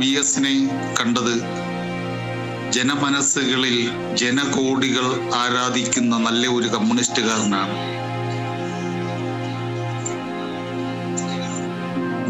VS-നെ കണ്ടത് ജനമനസ്സുകളിൽ ജനകോടികൾ ആരാധിക്കുന്ന നല്ല ഒരു കമ്മ്യൂണിസ്റ്റുകാരനാണ്.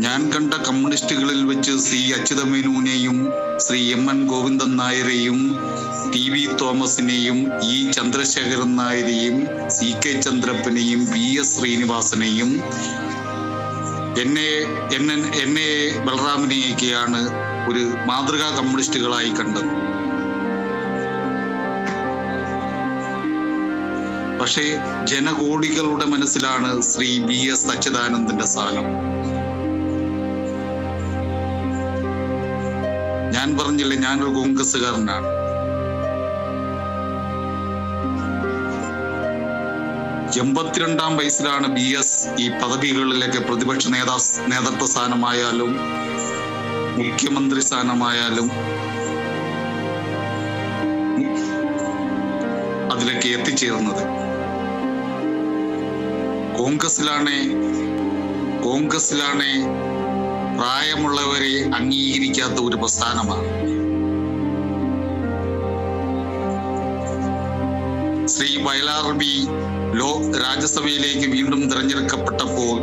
ഞാൻ കണ്ട കമ്മ്യൂണിസ്റ്റുകളിൽ വെച്ച് Shri അച്യുതമേനോനെയും Shri MN Govindan നായരെയും TV തോമസിനെയും Chandrasekharan നായരെയും CK ചന്ദ്രപ്പനെയും VS ശ്രീനിവാസനെയും എന്നെ ബലറാമിനെയൊക്കെയാണ് ഒരു മാതൃകാ കമ്മ്യൂണിസ്റ്റുകളായി കണ്ടത്. പക്ഷേ ജനകോടികളുടെ മനസ്സിലാണ് ശ്രീ VS അച്യുതാനന്ദന്റെ സ്ഥാനം. ഞാൻ പറഞ്ഞില്ലേ, ഞാനൊരു കോൺഗ്രസ്സുകാരനാണ്. എൺപത്തിരണ്ടാം വയസ്സിലാണ് VS ഈ പദവികളിലൊക്കെ പ്രതിപക്ഷ നേതൃത്വ സ്ഥാനമായാലും മുഖ്യമന്ത്രി സ്ഥാനമായാലും അതിലൊക്കെ എത്തിച്ചേർന്നത്. കോൺഗ്രസിലാണേ പ്രായമുള്ളവരെ അംഗീകരിക്കാത്ത ഒരു പ്രസ്ഥാനമാണ്. ശ്രീ വയലാർ ബി രാജ്യസഭയിലേക്ക് വീണ്ടും തിരഞ്ഞെടുക്കപ്പെട്ടപ്പോൾ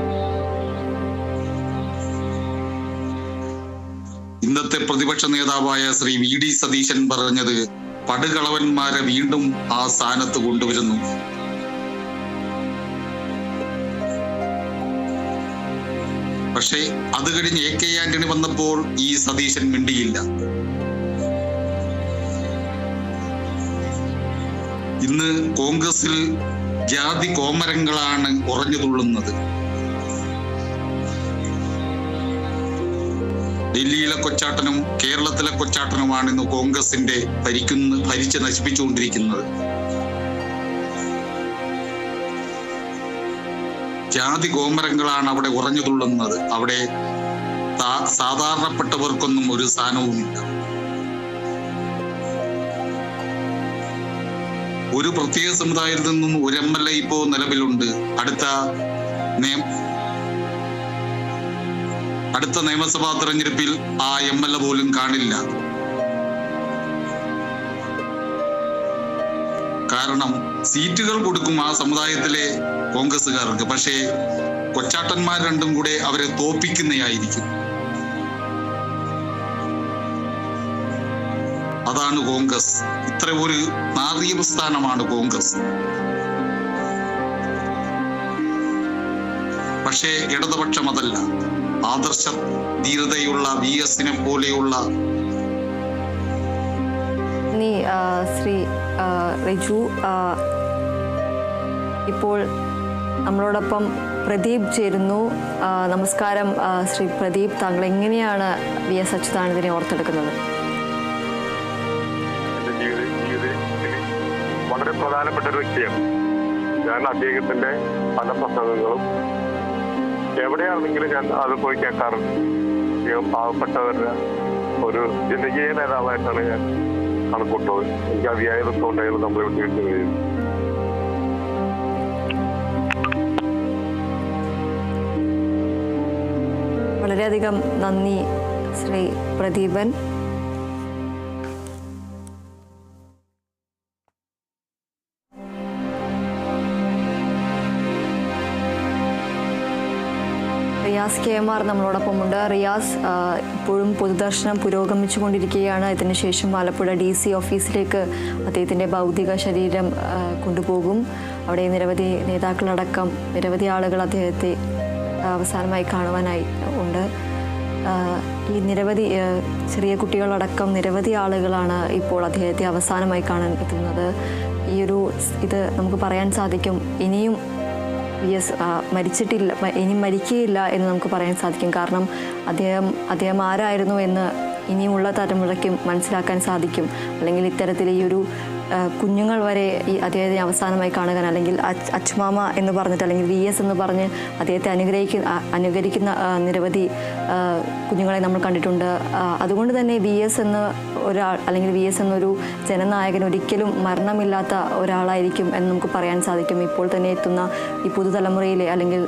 ഇന്നത്തെ പ്രതിപക്ഷ നേതാവായ ശ്രീ VD സതീശൻ പറഞ്ഞത് പടുകളവന്മാരെ വീണ്ടും ആ സ്ഥാനത്ത് കൊണ്ടുവരുന്നു. പക്ഷേ അത് കഴിഞ്ഞ് AK ആന്റണി വന്നപ്പോൾ ഈ സതീശൻ മിണ്ടിയില്ല. ഇന്ന് കോൺഗ്രസിൽ ജാതി കോമരങ്ങളാണ് ഉറഞ്ഞു തുള്ളുന്നത്. ഡൽഹിയിലെ കൊച്ചാട്ടനും കേരളത്തിലെ കൊച്ചാട്ടനുമാണ് ഇന്ന് കോൺഗ്രസിന്റെ ഭരിച്ച് നശിപ്പിച്ചുകൊണ്ടിരിക്കുന്നത്. ജാതി കോമരങ്ങളാണ് അവിടെ ഉറഞ്ഞു തുള്ളുന്നത്. അവിടെ സാധാരണപ്പെട്ടവർക്കൊന്നും ഒരു സ്ഥാനവുമില്ല. ഒരു പ്രത്യേക സമുദായത്തിൽ നിന്നും ഒരു MLA ഇപ്പോ നിലവിലുണ്ട്. അടുത്ത നിയമസഭാ തെരഞ്ഞെടുപ്പിൽ ആ MLA പോലും കാണില്ല. കാരണം സീറ്റുകൾ കൊടുക്കും ആ സമുദായത്തിലെ കോൺഗ്രസ്സുകാർക്ക്, പക്ഷേ കൊച്ചാട്ടന്മാർ രണ്ടും കൂടെ അവരെ തോപ്പിക്കുന്നതായിരിക്കും. അതാണ് കോൺഗ്രസ്. ഇത്ര ഒരു നാറിയ പ്രസ്ഥാനമാണ് കോൺഗ്രസ്. പക്ഷേ ഇടതുപക്ഷം അതല്ല. ആദർശ ധീരതയുള്ള VS-നെ പോലെയുള്ള ശ്രീ റിജു, ഇപ്പോൾ നമ്മളോടൊപ്പം പ്രദീപ് ചേരുന്നു. നമസ്കാരം ശ്രീ പ്രദീപ്, താങ്കൾ എങ്ങനെയാണ് VS അച്യുതാനന്ദനെ ഓർത്തെടുക്കുന്നത്? വളരെ പ്രധാനപ്പെട്ട ഒരു വ്യക്തിയാണ്. ഞാൻ അദ്ദേഹത്തിന്റെ പല പ്രസംഗങ്ങളും എവിടെയാണെങ്കിലും ഞാൻ അത് പോയി കേൾക്കാറുണ്ട്. അദ്ദേഹം പാവപ്പെട്ടവരുടെ ഒരു ജനകീയ നേതാവായിട്ടാണ് ഞാൻ കണക്കൂട്ടത്. എനിക്ക് അതിയായ ദുഃഖമുണ്ടായാലും നമ്മളെ വിട്ടുവീഴ്ച കഴിയും. വളരെയധികം നന്ദി ശ്രീ പ്രദീപൻ. റിയാസ് KMR നമ്മളോടൊപ്പമുണ്ട്. റിയാസ്, ഇപ്പോഴും പൊതുദർശനം പുരോഗമിച്ചുകൊണ്ടിരിക്കുകയാണ്. ഇതിനുശേഷം ആലപ്പുഴ DC ഓഫീസിലേക്ക് അദ്ദേഹത്തിൻ്റെ ഭൗതിക ശരീരം കൊണ്ടുപോകും. അവിടെ നിരവധി നേതാക്കളടക്കം നിരവധി ആളുകൾ അദ്ദേഹത്തെ അവസാനമായി കാണുവാനായി ഉണ്ട്. ഈ നിരവധി ചെറിയ കുട്ടികളടക്കം നിരവധി ആളുകളാണ് ഇപ്പോൾ അദ്ദേഹത്തെ അവസാനമായി കാണാൻ എത്തുന്നത്. ഇത് നമുക്ക് പറയാൻ സാധിക്കും, ഇനിയും VS മരിച്ചിട്ടില്ല, ഇനി മരിക്കുകയില്ല എന്ന് നമുക്ക് പറയാൻ സാധിക്കും. കാരണം അദ്ദേഹം ആരായിരുന്നു എന്ന് ഇനിയുള്ള തലമുറയ്ക്കും മനസ്സിലാക്കാൻ സാധിക്കും. അല്ലെങ്കിൽ ഇത്തരത്തിൽ ഈ ഒരു കുഞ്ഞുങ്ങൾ വരെ ഈ അദ്ദേഹത്തെ അവസാനമായി കാണുക, അല്ലെങ്കിൽ അച്ഛമാമ എന്ന് പറഞ്ഞിട്ട്, അല്ലെങ്കിൽ VS എന്ന് പറഞ്ഞ് അദ്ദേഹത്തെ അനുകരിക്കുന്ന നിരവധി കുഞ്ഞുങ്ങളെ നമ്മൾ കണ്ടിട്ടുണ്ട്. അതുകൊണ്ട് തന്നെ VS എന്ന ഒരാൾ, അല്ലെങ്കിൽ VS എന്നൊരു ജനനായകൻ ഒരിക്കലും മരണമില്ലാത്ത ഒരാളായിരിക്കും എന്ന് നമുക്ക് പറയാൻ സാധിക്കും. ഇപ്പോൾ തന്നെ എത്തുന്ന ഈ പുതുതലമുറയിലെ, അല്ലെങ്കിൽ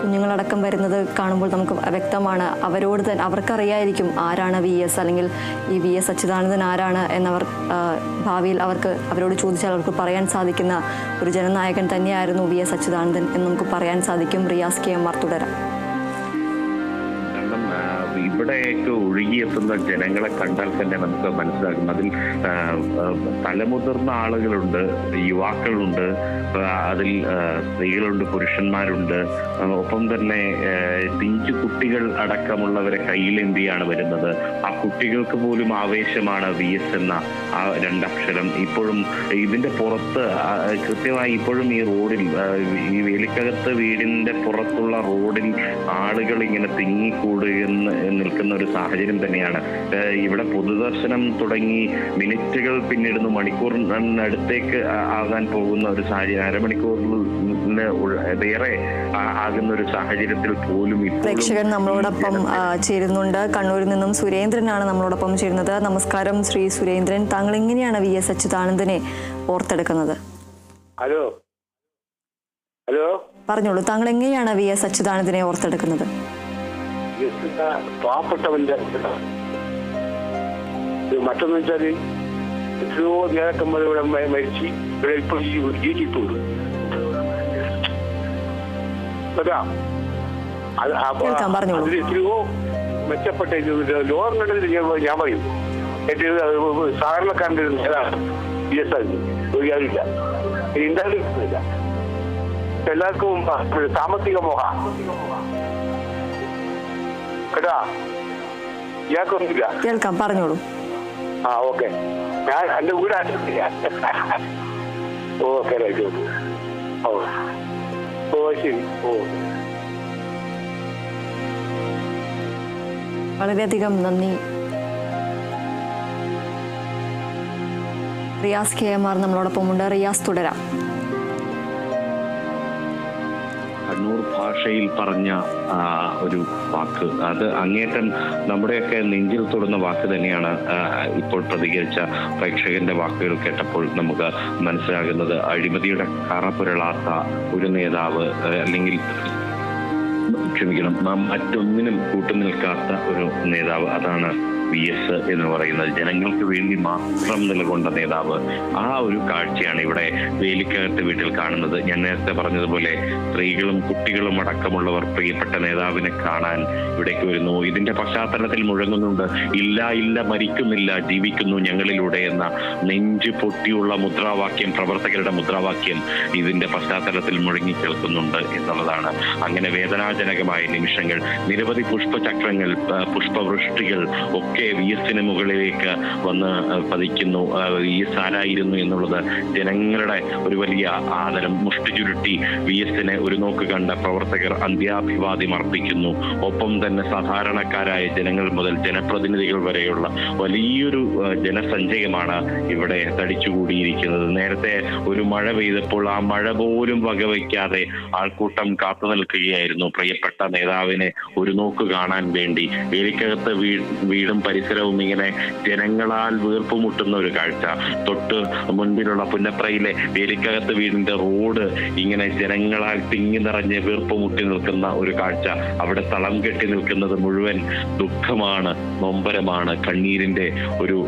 കുഞ്ഞുങ്ങളടക്കം വരുന്നത് കാണുമ്പോൾ നമുക്ക് വ്യക്തമാണ് അവരോട് തന്നെ അവർക്കറിയായിരിക്കും ആരാണ് VS അല്ലെങ്കിൽ ഈ VS അച്യുതാനന്ദൻ ആരാണ് എന്നവർ ഭാവിയിൽ അവരോട് ചോദിച്ചാൽ അവർക്ക് പറയാൻ സാധിക്കുന്ന ഒരു ജനനായകൻ തന്നെയായിരുന്നു VS അച്യുതാനന്ദൻ എന്ന് നമുക്ക് പറയാൻ സാധിക്കും. റിയാസ് KMR തുടരാം. ഇവിടെയൊക്കെ ഒഴുകിയെത്തുന്ന ജനങ്ങളെ കണ്ടാൽ തന്നെ നമുക്ക് മനസ്സിലാക്കും. അതിൽ തലമുതിർന്ന ആളുകളുണ്ട്, യുവാക്കളുണ്ട്, അതിൽ സ്ത്രീകളുണ്ട്, പുരുഷന്മാരുണ്ട്, ഒപ്പം തന്നെ പിഞ്ചു കുട്ടികൾ അടക്കമുള്ളവരെ കയ്യിലെന്തിയാണ് വരുന്നത്. ആ കുട്ടികൾക്ക് പോലും ആവേശമാണ് VS എന്ന ആ രണ്ടക്ഷരം. ഇപ്പോഴും ഇതിന്റെ പുറത്ത് കൃത്യമായി ഇപ്പോഴും ഈ റോഡിൽ, ഈ വേലിക്കകത്ത് വീടിന്റെ പുറത്തുള്ള റോഡിൽ ആളുകൾ ഇങ്ങനെ തിങ്ങിക്കൂടുകയെന്ന് നിൽക്കുന്ന ഒരു സാഹചര്യം തന്നെയാണ്. ഇവിടെ പൊതുദർശനം തുടങ്ങി മിനിറ്റുകൾ പിന്നിടുന്നു, മണിക്കൂറിനടുത്തേക്ക് ആകാൻ പോകുന്ന ഒരു സാഹചര്യം, അരമണിക്കൂറിന് ഏറെ ആകുന്ന ഒരു സാഹചര്യത്തിൽ പോലും പ്രേക്ഷകൻ നമ്മളോടൊപ്പം ചേരുന്നുണ്ട്. കണ്ണൂരിൽ നിന്നും സുരേന്ദ്രനാണ് നമ്മളോടൊപ്പം ചേരുന്നത്. നമസ്കാരം ശ്രീ സുരേന്ദ്രൻ. താങ്കൾ എങ്ങനെയാണ് VS അച്യുതാനന്ദനെ ഓർത്തെടുക്കുന്നത്? ഹലോ ഹലോ പറഞ്ഞോളൂ, താങ്കൾ എങ്ങനെയാണ് VS അച്യുതാനന്ദനെ ഓർത്തെടുക്കുന്നത്? പാവപ്പെട്ടവന്റെ മറ്റൊന്ന് വെച്ചാല് എത്രയോ നേതാക്കന്മാർ ഇവിടെ മരിച്ച് ഇവിടെ ഇപ്പോൾ ജീവിച്ചിട്ടുണ്ട്. അതിൽ എത്രയോ മെച്ചപ്പെട്ട ലോകങ്ങളിൽ ഞാൻ പറയും സാധാരണക്കാരൻ്റെ VS ഒരു കാര്യമില്ല, ഉണ്ടാകില്ല. എല്ലാവർക്കും സാമ്പത്തിക മോഹ കേട്ടാ, ഇയാൾക്കൊന്നുമില്ല. കേൾക്കാം, പറഞ്ഞോളൂ. ഓക്കെ, ഞാൻ എന്റെ വീട് ഓക്കെ റൈറ്റ്. ശരി. വളരെയധികം നന്ദി. റിയാസ് KMR നമ്മളോടൊപ്പമുണ്ട്. റിയാസ് തുടരാം. കണ്ണൂർ ഭാഷയിൽ പറഞ്ഞ ഒരു വാക്ക്, അത് അങ്ങേറ്റം നമ്മുടെയൊക്കെ നെഞ്ചിൽ തൊടുന്ന വാക്ക് തന്നെയാണ്. ഇപ്പോൾ പ്രതികരിച്ച പ്രേക്ഷകന്റെ വാക്കുകൾ കേട്ടപ്പോൾ നമുക്ക് മനസ്സിലാകുന്നത് അഴിമതിയുടെ കറപുരളാത്ത ഒരു നേതാവ്, അല്ലെങ്കിൽ ക്ഷമിക്കണം, മറ്റൊന്നിനും കൂട്ടുനിൽക്കാത്ത ഒരു നേതാവ്, അതാണ് VS എന്ന് പറയുന്നത്. ജനങ്ങൾക്ക് വേണ്ടി മാത്രം നിലകൊണ്ട നേതാവ്. ആ ഒരു കാഴ്ചയാണ് ഇവിടെ വേലിക്കകത്ത് വീട്ടിൽ കാണുന്നത്. ഞാൻ നേരത്തെ പറഞ്ഞതുപോലെ സ്ത്രീകളും കുട്ടികളും അടക്കമുള്ളവർ പ്രിയപ്പെട്ട നേതാവിനെ കാണാൻ ഇവിടേക്ക് വരുന്നു. ഇതിന്റെ പശ്ചാത്തലത്തിൽ മുഴങ്ങുന്നുണ്ട്, ഇല്ല ഇല്ല മരിക്കുന്നില്ല, ജീവിക്കുന്നു ഞങ്ങളിലൂടെ എന്ന നെഞ്ചു പൊട്ടിയുള്ള മുദ്രാവാക്യം, പ്രവർത്തകരുടെ മുദ്രാവാക്യം ഇതിന്റെ പശ്ചാത്തലത്തിൽ മുഴങ്ങി കേൾക്കുന്നുണ്ട് എന്നുള്ളതാണ്. അങ്ങനെ വേദനാജനകമായ നിമിഷങ്ങൾ, നിരവധി പുഷ്പചക്രങ്ങൾ, പുഷ്പവൃഷ്ടികൾ ഒക്കെ VS മുകളിലേക്ക് വന്ന് പതിക്കുന്നു. VS ആരായിരുന്നു എന്നുള്ളത് ജനങ്ങളുടെ ഒരു വലിയ ആദരം. മുഷ്ടി ചുരുട്ടി VS ഒരു നോക്ക് കണ്ട പ്രവർത്തകർ അന്ത്യാഭിവാദ്യം അർപ്പിക്കുന്നു. ഒപ്പം തന്നെ സാധാരണക്കാരായ ജനങ്ങൾ മുതൽ ജനപ്രതിനിധികൾ വരെയുള്ള വലിയൊരു ജനസഞ്ചയമാണ് ഇവിടെ തടിച്ചുകൂടിയിരിക്കുന്നത്. നേരത്തെ ഒരു മഴ പെയ്തപ്പോൾ ആ മഴ പോലും വകവയ്ക്കാതെ ആൾക്കൂട്ടം കാത്തു നിൽക്കുകയായിരുന്നു പ്രിയപ്പെട്ട നേതാവിനെ ഒരു നോക്ക് കാണാൻ വേണ്ടി. വേലിക്കകത്ത് വീടും പരിസരവും ഇങ്ങനെ ജനങ്ങളാൽ വീർപ്പുമുട്ടുന്ന ഒരു കാഴ്ച. തൊട്ട് മുൻപിലുള്ള പുന്നപ്രയിലെ വേലിക്കകത്ത് വീടിന്റെ റോഡ് ഇങ്ങനെ ജനങ്ങളാൽ തിങ്ങി നിറഞ്ഞ് വീർപ്പുമുട്ടി നിൽക്കുന്ന ഒരു കാഴ്ച. അവിടെ തളം കെട്ടി നിൽക്കുന്നത് മുഴുവൻ ദുഃഖമാണ്, നൊമ്പരമാണ്, കണ്ണീരിന്റെ ഒരു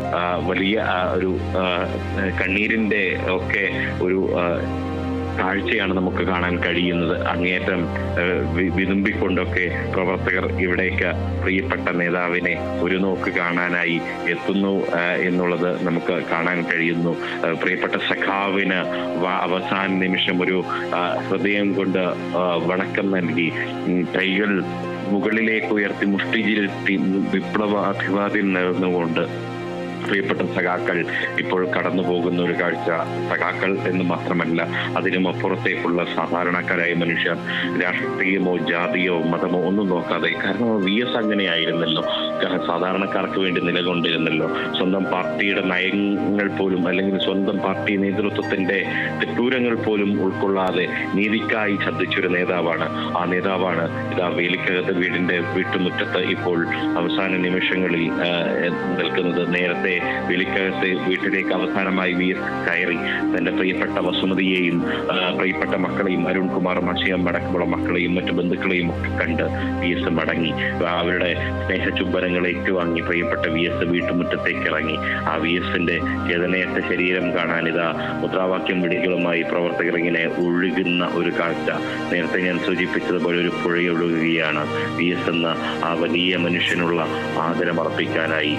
വലിയ ഒരു കണ്ണീരിന്റെ ഒക്കെ ഒരു കാഴ്ചയാണ് നമുക്ക് കാണാൻ കഴിയുന്നത്. അങ്ങേറ്റം വിതുമ്പിക്കൊണ്ടൊക്കെ പ്രവർത്തകർ ഇവിടേക്ക് പ്രിയപ്പെട്ട നേതാവിനെ ഒരു നോക്ക് കാണാനായി എത്തുന്നു എന്നുള്ളത് നമുക്ക് കാണാൻ കഴിയുന്നു. പ്രിയപ്പെട്ട സഖാവിന് അവസാന നിമിഷം ഒരു ഹൃദയം കൊണ്ട് വണക്കം നൽകി കൈകൾ മുകളിലേക്ക് ഉയർത്തി മുഷ്ടിചിരുത്തി വിപ്ലവ അഭിവാദ്യം നേർന്നുകൊണ്ട് പ്രിയപ്പെട്ട സഖാക്കൾ ഇപ്പോൾ കടന്നു പോകുന്ന ഒരു കാഴ്ച. സഖാക്കൾ എന്ന് മാത്രമല്ല, അതിനും അപ്പുറത്തേക്കുള്ള സാധാരണക്കാരായ മനുഷ്യർ, രാഷ്ട്രീയമോ ജാതിയോ മതമോ ഒന്നും നോക്കാതെ, കാരണം VS അങ്ങനെയായിരുന്നല്ലോ, സാധാരണക്കാർക്ക് വേണ്ടി നിലകൊണ്ടിരുന്നല്ലോ. സ്വന്തം പാർട്ടിയുടെ നയങ്ങൾ പോലും, അല്ലെങ്കിൽ സ്വന്തം പാർട്ടി നേതൃത്വത്തിന്റെ തെറ്റൂരങ്ങൾ പോലും ഉൾക്കൊള്ളാതെ നീതിക്കായി ശബ്ദിച്ചൊരു നേതാവാണ്. ആ നേതാവാണ് ഇതാ വേലിക്കകത്ത് വീടിന്റെ വീട്ടുമുറ്റത്ത് ഇപ്പോൾ അവസാന നിമിഷങ്ങളിൽ നിൽക്കുന്നത്. നേരത്തെ വീട്ടിലെ വേലിക്കകത്ത് വീട്ടിലേക്ക് അവസാനമായി VS കയറി തന്റെ പ്രിയപ്പെട്ട വസുമതിയെയും പ്രിയപ്പെട്ട മക്കളെയും അരുൺകുമാർ മാഷിയം അടക്കമുള്ള മക്കളെയും മറ്റു ബന്ധുക്കളെയും ഒക്കെ കണ്ട് VS മടങ്ങി. അവരുടെ സ്നേഹചുംബനങ്ങൾ ഏറ്റുവാങ്ങി പ്രിയപ്പെട്ട VS വീട്ടുമുറ്റത്തേക്ക് ഇറങ്ങി. ആ VSന്റെ ചേതനയറ്റ ശരീരം കാണാൻ ഇതാ മുദ്രാവാക്യം വിളികളുമായി പ്രവർത്തകർ ഇങ്ങനെ ഒഴുകുന്ന ഒരു കാഴ്ച. നേരത്തെ ഞാൻ സൂചിപ്പിച്ചതുപോലെ ഒരു പുഴയൊഴുകുകയാണ്. VS എന്ന ആ വലിയ മനുഷ്യനുള്ള ആദരമർപ്പിക്കാനായി.